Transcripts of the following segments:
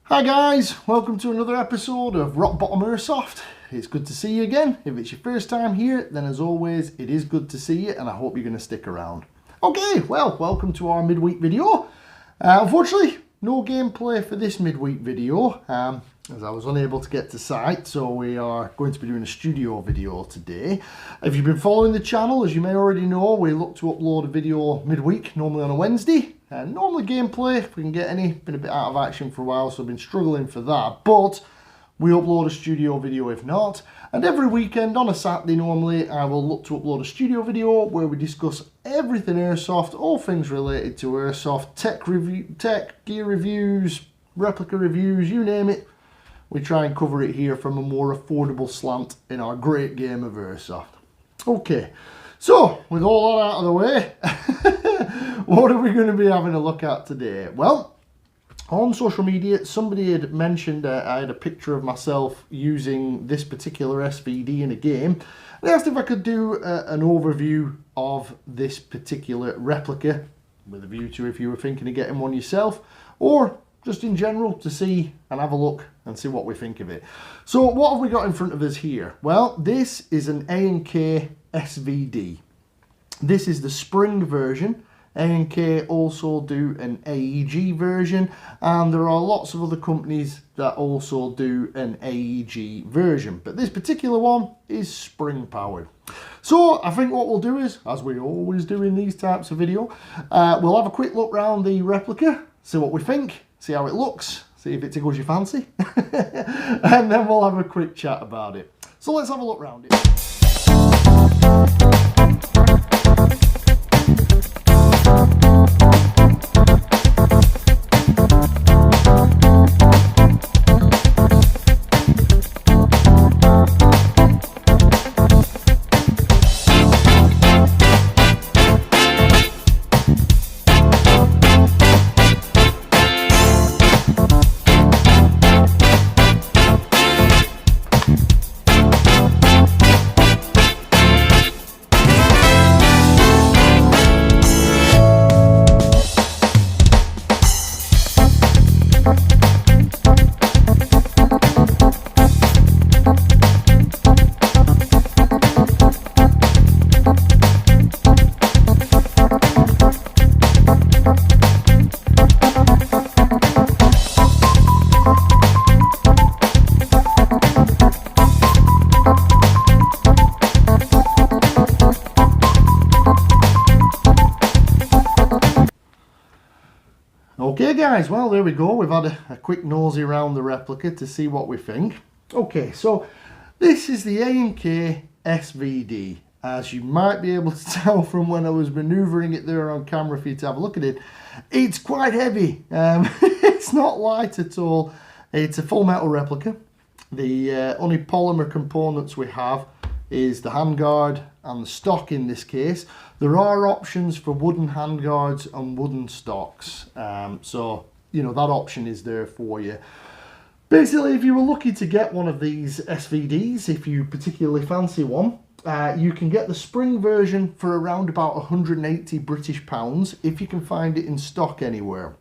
Hi guys, welcome to another episode of Rock Bottom Airsoft. It's good to see you again. If it's your first time here, then as always, it is good to see you and I hope you're going to stick around. Okay, well, welcome to our midweek video. Unfortunately, no gameplay for this midweek video as I was unable to get to site, so we are going to be doing a studio video today. If you've been following the channel, as you may already know, we look to upload a video midweek, normally on a Wednesday. Normally gameplay, if we can get any. Been a bit out of action for a while, so I've been struggling for that. But we upload a studio video if not. And every weekend on a Saturday normally, I will look to upload a studio video where we discuss everything Airsoft, all things related to Airsoft, tech, gear reviews, replica reviews, you name it. We try and cover it here from a more affordable slant in our great game of Airsoft. Okay, so with all that out of the way, what are we going to be having a look at today? Well, on social media, somebody had mentioned I had a picture of myself using this particular SVD in a game. They asked if I could do an overview of this particular replica, with a view to if you were thinking of getting one yourself, or just in general to see and have a look and see what we think of it. So what have we got in front of us here? Well, this is an A&K SVD. This is the spring version. A&K also do an AEG version, and there are lots of other companies that also do an AEG version, but this particular one is spring powered. So I think what we'll do is, as we always do in these types of video, we'll have a quick look around the replica, see what we think, see how it looks, see if it tickles your fancy, and then we'll have a quick chat about it. So let's have a look around it. Okay guys, well there we go, we've had a quick nosy around the replica to see what we think. Okay, so this is the A&K SVD. As you might be able to tell from when I was manoeuvring it there on camera for you to have a look at it, it's quite heavy. It's not light at all. It's a full metal replica. The only polymer components we have is the handguard and the stock in this case. There are options for wooden handguards and wooden stocks, so you know that option is there for you. Basically, if you were lucky to get one of these SVDs, if you particularly fancy one, you can get the spring version for around about 180 British pounds if you can find it in stock anywhere.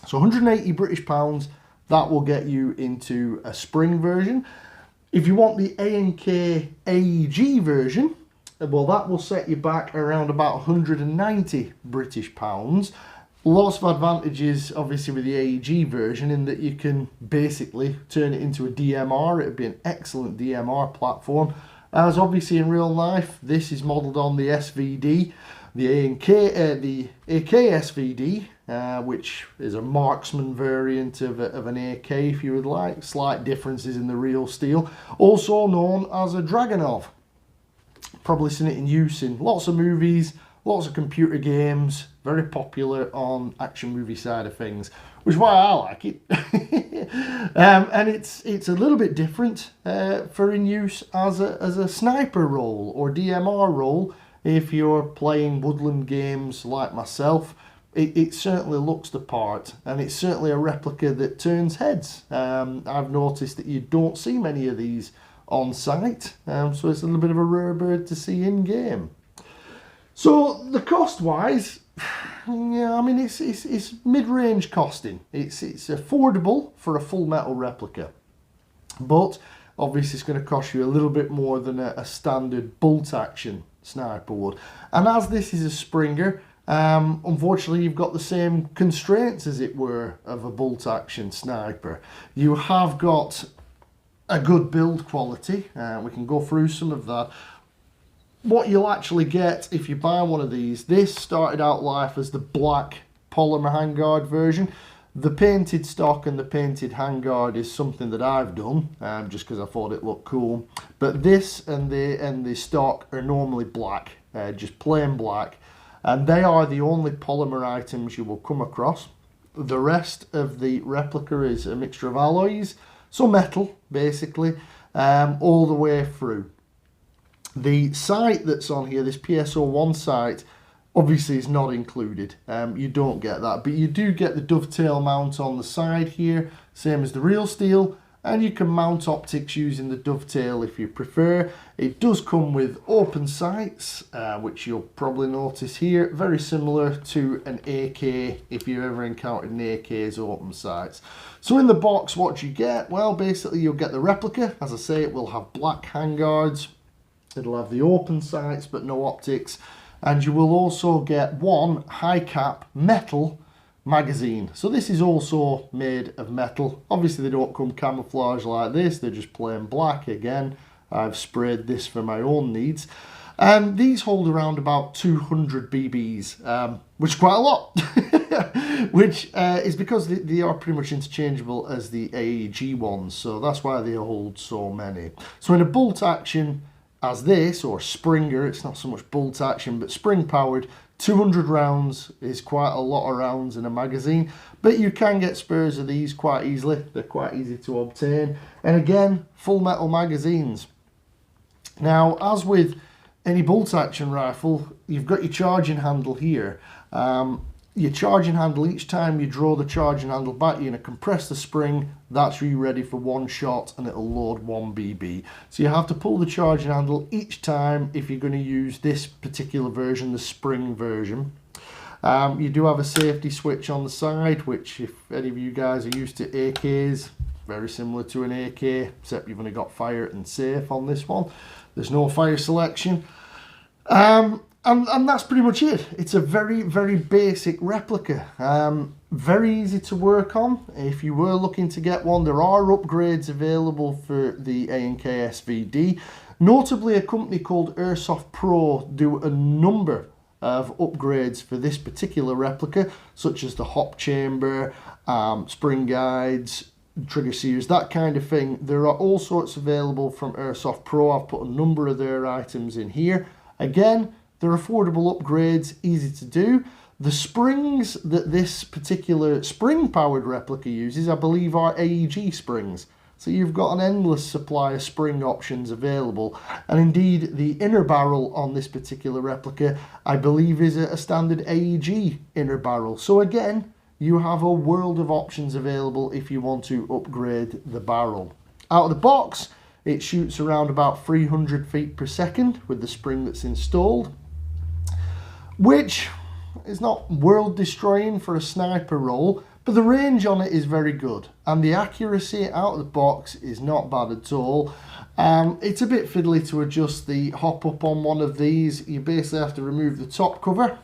So 180 British pounds, that will get you into a spring version. If you want the A&K AEG version, well, that will set you back around about 190 British pounds. Lots of advantages, obviously, with the AEG version in that you can basically turn it into a DMR. It would be an excellent DMR platform. As obviously in real life, this is modelled on the SVD, the A&K SVD, which is a marksman variant of an AK, if you would like. Slight differences in the real steel. Also known as a Draganov. Probably seen it in use in lots of movies, lots of computer games, very popular on action movie side of things, which is why I like it. And it's a little bit different for in use as a sniper role or DMR role. If you're playing woodland games like myself, it certainly looks the part, and it's certainly a replica that turns heads. I've noticed that you don't see many of these on site, so it's a little bit of a rare bird to see in game. So the cost wise, yeah, I mean, it's mid-range costing. It's affordable for a full metal replica, but obviously it's going to cost you a little bit more than a standard bolt action sniper would. And as this is a Springer, unfortunately you've got the same constraints, as it were, of a bolt action sniper. You have got a good build quality. We can go through some of that. What you'll actually get if you buy one of these, this started out life as the black polymer handguard version. The painted stock and the painted handguard is something that I've done, just because I thought it looked cool. But this and the stock are normally black, just plain black, and they are the only polymer items you will come across. The rest of the replica is a mixture of alloys, so metal basically, all the way through. The sight that's on here, this PSO1 sight, obviously is not included. You don't get that, but you do get the dovetail mount on the side here, same as the real steel, and you can mount optics using the dovetail if you prefer. It does come with open sights, which you'll probably notice here, very similar to an AK if you've ever encountered an AK's open sights. So in the box, what you get? Well, basically you'll get the replica. As I say, it will have black handguards. It'll have the open sights but no optics. And you will also get one high cap metal magazine. So this is also made of metal. Obviously they don't come camouflage like this, they're just plain black. Again, I've sprayed this for my own needs. And these hold around about 200 BBs, which is quite a lot. Which is because they are pretty much interchangeable as the AEG ones, so that's why they hold so many. So in a bolt action as this, or Springer, it's not so much bolt action but spring powered, 200 rounds is quite a lot of rounds in a magazine, but you can get spares of these quite easily. They're quite easy to obtain, and again, full metal magazines. Now, as with any bolt action rifle, you've got your charging handle here. Your charging handle, each time you draw the charging handle back, you're going to compress the spring. That's you ready for one shot, and it'll load 1 BB. So you have to pull the charging handle each time if you're going to use this particular version, the spring version. You do have a safety switch on the side, which if any of you guys are used to AKs, very similar to an AK, except you've only got fire and safe on this one. There's no fire selection. And that's pretty much it. It's a very, very basic replica. Very easy to work on. If you were looking to get one, there are upgrades available for the A&K SVD. Notably, a company called Airsoft Pro do a number of upgrades for this particular replica, such as the hop chamber, spring guides, trigger series, that kind of thing. There are all sorts available from Airsoft Pro. I've put a number of their items in here. Again, they're affordable upgrades, easy to do. The springs that this particular spring-powered replica uses, I believe, are AEG springs. So you've got an endless supply of spring options available. And indeed, the inner barrel on this particular replica, I believe, is a standard AEG inner barrel. So again, you have a world of options available if you want to upgrade the barrel. Out of the box, it shoots around about 300 feet per second with the spring that's installed, which is not world destroying for a sniper role, but the range on it is very good, and the accuracy out of the box is not bad at all. It's a bit fiddly to adjust the hop up on one of these. You basically have to remove the top cover,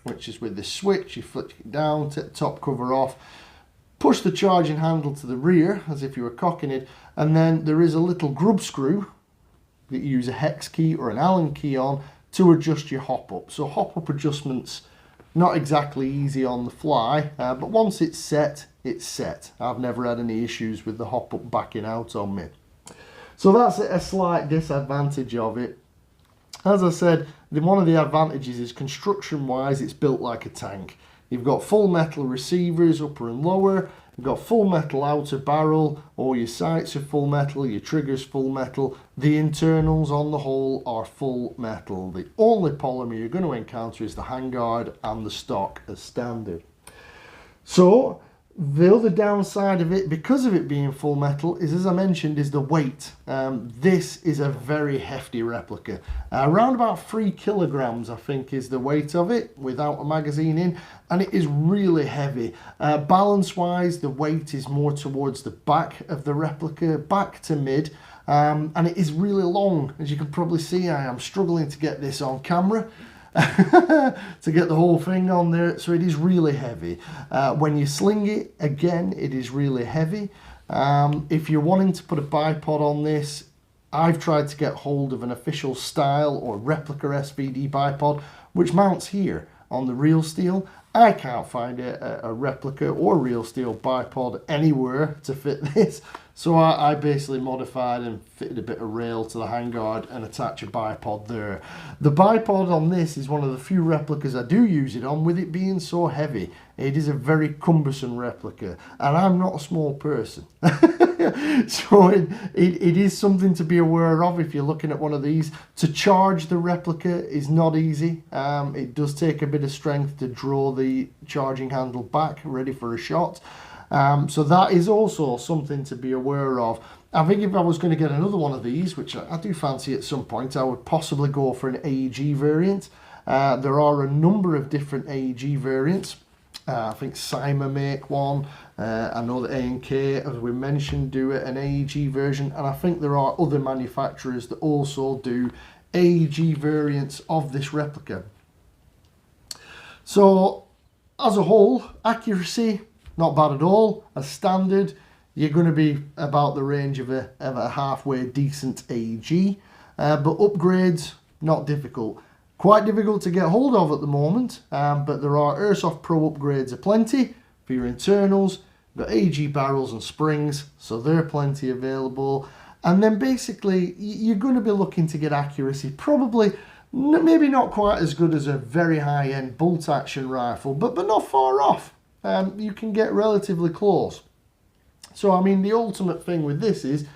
which is with this switch. You flick it down, take the top cover off, push the charging handle to the rear as if you were cocking it, and then there is a little grub screw that you use a hex key or an Allen key on to adjust your hop up. So hop up adjustments, not exactly easy on the fly, but once it's set, it's set. I've never had any issues with the hop up backing out on me. So that's a slight disadvantage of it. As I said, one of the advantages is construction wise, it's built like a tank. You've got full metal receivers, upper and lower. You've got full metal outer barrel. All your sights are full metal. Your trigger's full metal. The internals on the whole are full metal. The only polymer you're going to encounter is the handguard and the stock as standard. So The other downside of it, because of it being full metal, is, as I mentioned, is the weight. This is a very hefty replica. Around about 3 kilograms, I think, is the weight of it without a magazine in, and it is really heavy. Balance-wise, the weight is more towards the back of the replica, back to mid, and it is really long. As you can probably see, I am struggling to get this on camera. To get the whole thing on there, so it is really heavy. When you sling it, again, it is really heavy. If you're wanting to put a bipod on this, I've tried to get hold of an official style or replica SVD bipod which mounts here on the real steel. I can't find a replica or real steel bipod anywhere to fit this, so I basically modified and fitted a bit of rail to the handguard and attach a bipod there. The bipod on this is one of the few replicas I do use it on, with it being so heavy. It is a very cumbersome replica, and I'm not a small person. So it is something to be aware of if you're looking at one of these. To charge the replica is not easy. It does take a bit of strength to draw the charging handle back, ready for a shot. So that is also something to be aware of. I think if I was going to get another one of these, which I do fancy at some point, I would possibly go for an AEG variant. There are a number of different AEG variants. I think Cyma make one. I know that A&K, as we mentioned, do an AEG version, and I think there are other manufacturers that also do AEG variants of this replica. So as a whole, accuracy, not bad at all. As standard, you're going to be about the range of a halfway decent AEG, but upgrades, not difficult. Quite difficult to get hold of at the moment, but there are Airsoft Pro upgrades aplenty for your internals. Got AEG barrels and springs, so they're plenty available. And then basically, you're going to be looking to get accuracy, probably maybe not quite as good as a very high-end bolt action rifle, but not far off. You can get relatively close. So I mean, the ultimate thing with this is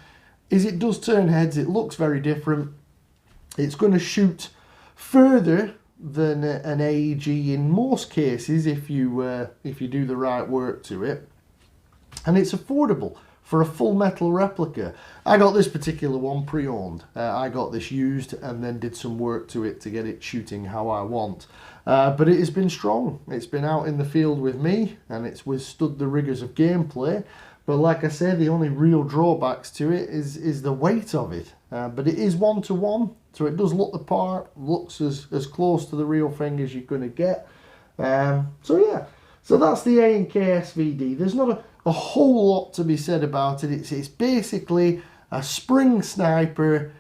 it does turn heads. It looks very different. It's going to shoot further than an AEG in most cases if you do the right work to it, and it's affordable for a full metal replica. I got this particular one pre-owned. I got this used and then did some work to it to get it shooting how I want. But it has been strong. It's been out in the field with me, and it's withstood the rigors of gameplay. But like I said, the only real drawbacks to it is the weight of it. But it is 1-to-1, so it does look the part, looks as close to the real thing as you're going to get. So yeah, so that's the A&K SVD. There's not a whole lot to be said about it. It's basically a spring sniper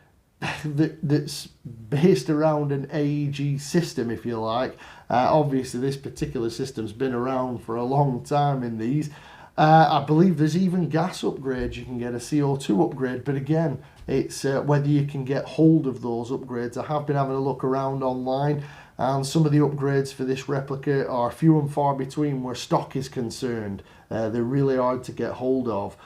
that's based around an AEG system, if you like. Obviously, this particular system's been around for a long time in these. I believe there's even gas upgrades. You can get a CO2 upgrade, but again, it's whether you can get hold of those upgrades. I have been having a look around online, and some of the upgrades for this replica are few and far between where stock is concerned. They're really hard to get hold of.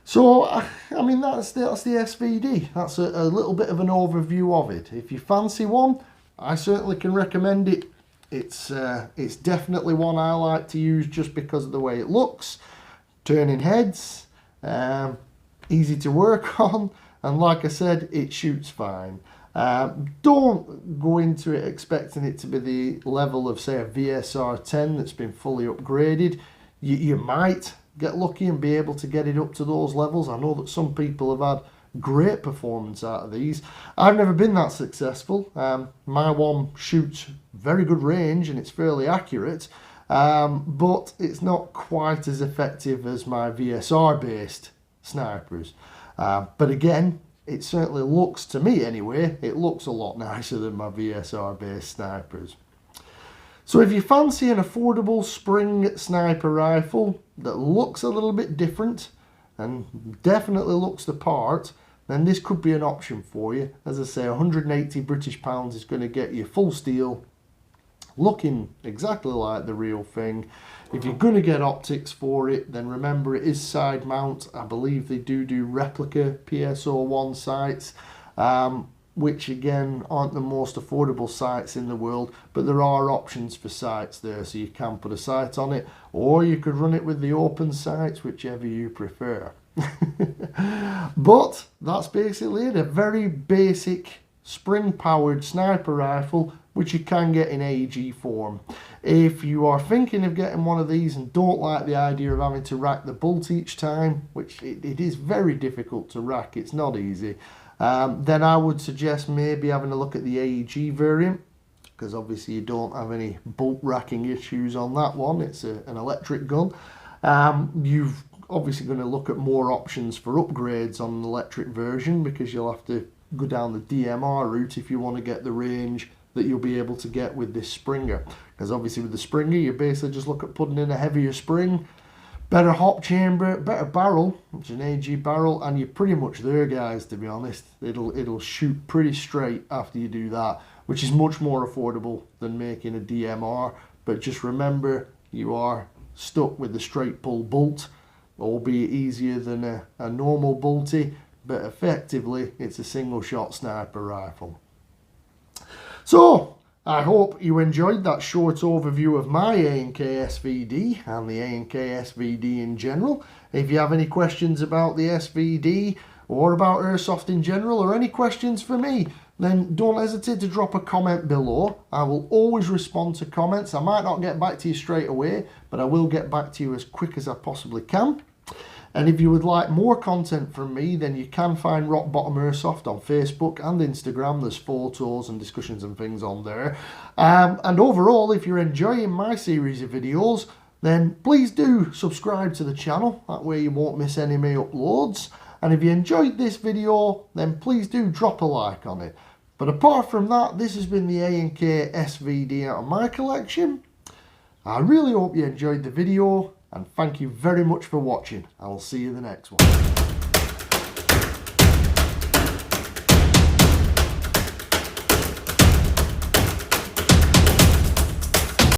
So, I mean, that's the SVD. That's a little bit of an overview of it. If you fancy one, I certainly can recommend it. It's definitely one I like to use just because of the way it looks. Turning heads, easy to work on, and like I said, it shoots fine. Don't go into it expecting it to be the level of, say, a VSR 10 that's been fully upgraded. You might get lucky and be able to get it up to those levels. I know that some people have had great performance out of these. I've never been that successful. My one shoots very good range and it's fairly accurate, but it's not quite as effective as my VSR based snipers. But again, it certainly looks, to me anyway, it looks a lot nicer than my VSR based snipers. So if you fancy an affordable spring sniper rifle that looks a little bit different and definitely looks the part, then this could be an option for you. As I say, 180 British pounds is going to get you full steel, looking exactly like the real thing. If you're going to get optics for it, then remember it is side mount. I believe they do replica PSO1 sights. which again aren't the most affordable sights in the world, but there are options for sights there, so you can put a sight on it, or you could run it with the open sights, whichever you prefer. But that's basically it, a very basic spring powered sniper rifle which you can get in AEG form. If you are thinking of getting one of these and don't like the idea of having to rack the bolt each time, which it is very difficult to rack, it's not easy, then I would suggest maybe having a look at the AEG variant, because obviously you don't have any bolt racking issues on that one. It's an electric gun. You've obviously going to look at more options for upgrades on an electric version, because you'll have to go down the DMR route if you want to get the range that you'll be able to get with this Springer. Because obviously with the Springer, you basically just look at putting in a heavier spring, better hop chamber, better barrel, which is an AG barrel, and you're pretty much there, guys, to be honest. It'll shoot pretty straight after you do that, which is much more affordable than making a DMR. But just remember, you are stuck with the straight pull bolt, albeit easier than a normal bolty, but effectively it's a single shot sniper rifle. So I hope you enjoyed that short overview of my A&K SVD and the A&K SVD in general. If you have any questions about the SVD or about Airsoft in general, or any questions for me, then don't hesitate to drop a comment below. I will always respond to comments. I might not get back to you straight away, but I will get back to you as quick as I possibly can. And if you would like more content from me, then you can find Rock Bottom Airsoft on Facebook and Instagram. There's photos and discussions and things on there. And overall, if you're enjoying my series of videos, then please do subscribe to the channel. That way you won't miss any of my uploads. And if you enjoyed this video, then please do drop a like on it. But apart from that, this has been the A&K SVD out of my collection. I really hope you enjoyed the video, and thank you very much for watching. I will see you in the next one.